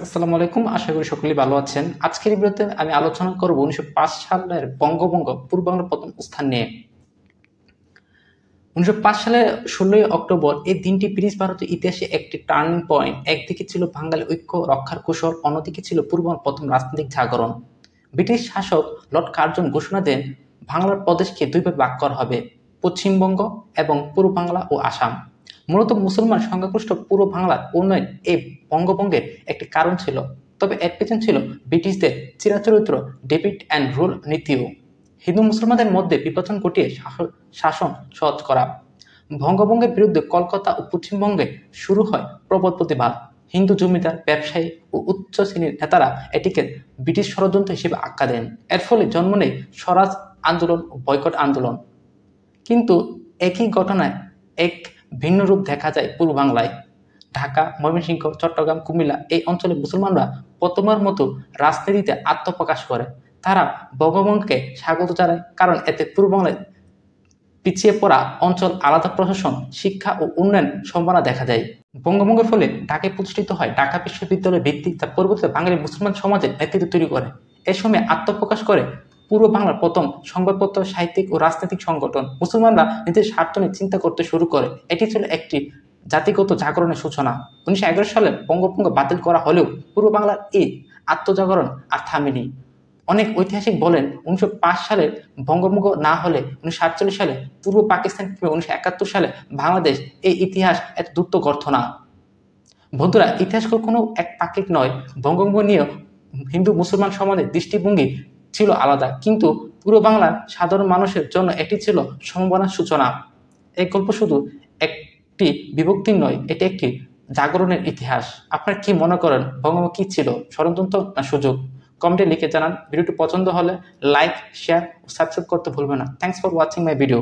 আসসালামু আলাইকুম, আশা করি সকলেই ভালো আছেন। আজকের এই ভিডিওতে আমি আলোচনা করব ১৯০৫ সালের বঙ্গভঙ্গ পূর্ব বাংলার প্রথম স্থান নিয়ে। ১৯০৫ সালে ১৬ই অক্টোবর এই দিনটি ব্রিটিশ ভারতের ইতিহাসে একটি টার্নিং পয়েন্ট। একদিকে ছিল বাঙালি ঐক্য রক্ষার কৌশল, অন্যদিকে ছিল পূর্ব বাংলার প্রথম রাজনৈতিক জাগরণ। ব্রিটিশ শাসক লর্ড কার্জন ঘোষণা দেন বাংলার প্রদেশকে দুইভাবে ভাগ করা হবে, পশ্চিমবঙ্গ এবং পূর্ব বাংলা ও আসাম। মূলত মুসলমান সংখ্যাগরিষ্ঠ পূর্ব বাংলার উন্নয়ন এই বঙ্গভঙ্গের একটি কারণ ছিল, তবে এর পেছনে ছিল ব্রিটিশদের চিরাচরিত ডিভাইড অ্যান্ড রুল নীতিও। হিন্দু মুসলমানদের মধ্যে বিভাজন ঘটিয়ে শাসন সহজ করা। বঙ্গভঙ্গের বিরুদ্ধে কলকাতা ও পশ্চিমবঙ্গে শুরু হয় প্রবল প্রতিবাদ। হিন্দু জমিদার, ব্যবসায়ী ও উচ্চ শ্রেণীর নেতারা এটিকে ব্রিটিশ ষড়যন্ত্র হিসেবে আখ্যা দেন। এর ফলে জন্ম নেয় স্বরাজ আন্দোলন ও বয়কট আন্দোলন। কিন্তু একই ঘটনায় এক ভিন্ন রূপ দেখা যায় পূর্ব বাংলায়। ঢাকা, ময়মনসিংহ, চট্টগ্রাম, কুমিল্লা এই অঞ্চলে মুসলমানরা প্রথমবার মতো রাজনীতিতে আত্মপ্রকাশ করে। তারা বঙ্গভঙ্গকে স্বাগত জানায়, কারণ এতে পূর্ব বাংলায় পিছিয়ে পড়া অঞ্চল আলাদা প্রশাসন, শিক্ষা ও উন্নয়ন সম্ভাবনা দেখা যায়। বঙ্গভঙ্গের ফলে ঢাকায় প্রতিষ্ঠিত হয় ঢাকা বিশ্ববিদ্যালয় ভিত্তিক, যা পরবর্তীতে বাঙালি মুসলমান সমাজের নেতৃত্ব তৈরি করে। এ সময় আত্মপ্রকাশ করে পূর্ব বাংলার প্রথম সংবাদপত্র, সাহিত্যিক ও রাজনৈতিক সংগঠন। মুসলমানরা নিজের স্বার্থ নিয়ে চিন্তা করতে শুরু করে। এটি ছিল একটি জাতিগত জাগরণের সূচনা। ১৯১১ সালে বঙ্গভঙ্গ বাতিল করা হলেও পূর্ব বাংলার এই আত্মজাগরণ আর থামেনি। অনেক ঐতিহাসিক বলেন ১৯০৫ সালে বঙ্গভঙ্গ না হলে ১৯৪৭ সালে পূর্ব পাকিস্তান কিংবা ১৯৭১ সালে বাংলাদেশ, এই ইতিহাস এত দ্রুত গড়ত না। বন্ধুরা, ইতিহাস কখনো এক পাক্ষিক নয়। বঙ্গভঙ্গ নিয়ে হিন্দু মুসলমান সমাজের দৃষ্টিভঙ্গি ছিল আলাদা, কিন্তু পূর্ব বাংলার সাধারণ মানুষের জন্য এটি ছিল সম্ভাবনার সূচনা। এই গল্প শুধু একটি বিভক্তির নয়, এটি একটি জাগরণের ইতিহাস। আপনারা কি মনে করেন, বঙ্গভঙ্গ কি ছিল, ষড়যন্ত্র না সুযোগ? কমেন্টে লিখে জানান। ভিডিওটি পছন্দ হলে লাইক, শেয়ার ও সাবস্ক্রাইব করতে ভুলবেন না। Thanks for watching my video.